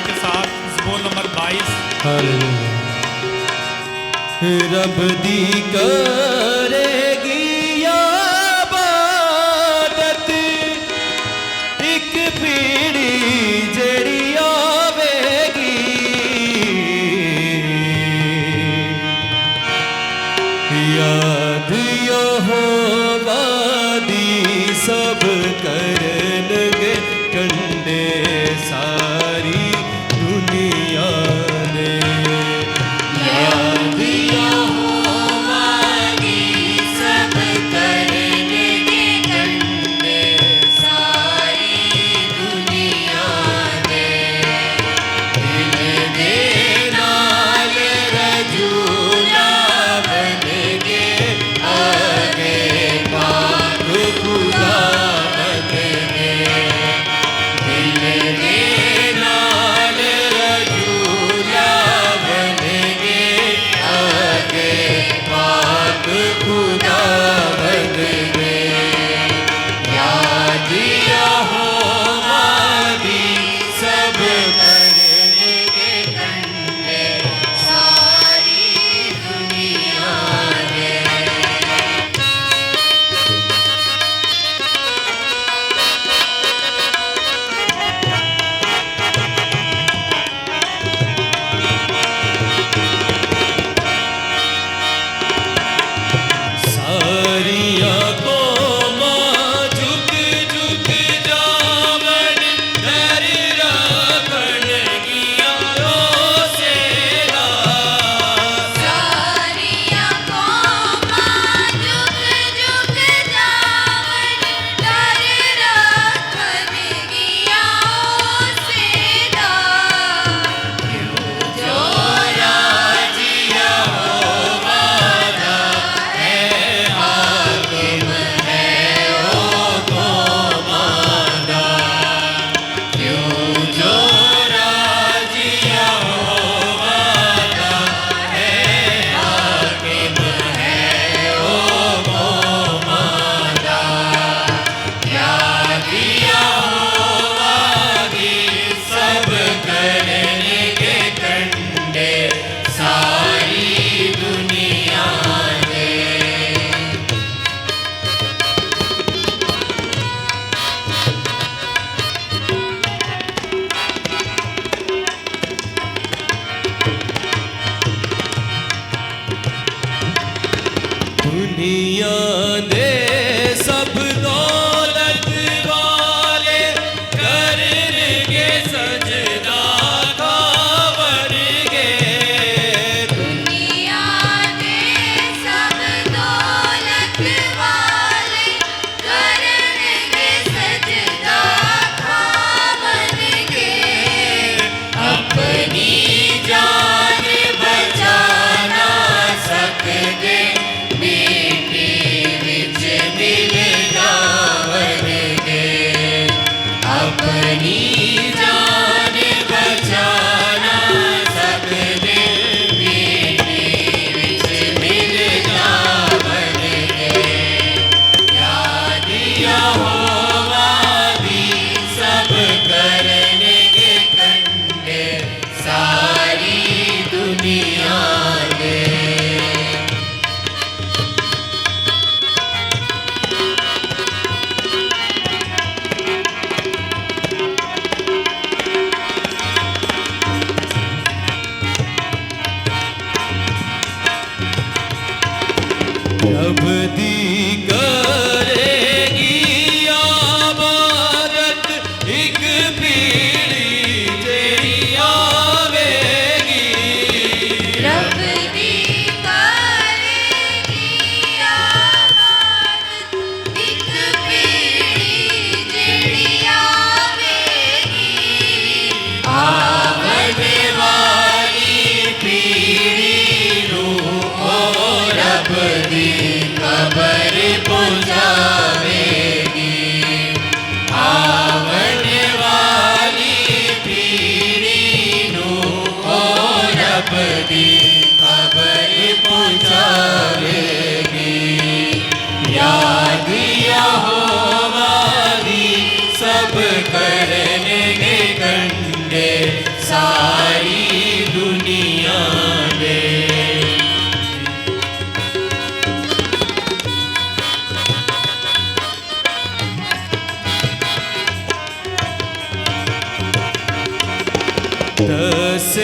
के साथ बोल नंबर 22। रब दी करेगी आबादत एक पीढ़ी जड़ी आवेगी, याद यहोवा दी सब करनगे कंडे सारी दुनिया ने। याद यहोवा दी सब करनगे कंडे सारी दुनिया ने। दिल दे नाल रजूला बनगे आगे पाक खुदा बनगे। दिल दे नाल रजूला बनगे आगे पाक खुदा बनगे। याद यहोवा दी सब करनगे कंडे सारी दुनिया ने। सारिया कौमां झुक झुक जावन दर रखणगियां रोसेगा। सारिया कौमां झुक झुक जावन दर रखणगियां ओसेगा। जो राज यहोवा दा है हाकिम है ओ कौमां दा। क्यों जो राज यहोवा दा है हाकिम है ओ कौमां दा। याद यहोवा दी सब करनगे कंडे सारी दुनिया ने। दुनिया दे सब दौलत वाले करनगे सजदा खावरगे। दुनिया दे सब दौलत वाले करनगे सजदा खावरगे। अपनी जान बचा ना सकदे मिट्टी विच मिल जावनगे। अपनी जान बचा ना सकदे मिट्टी विच मिल जावनगे। याद यहोवा दी सब करनगे कंडे सारी दुनिया ने। दस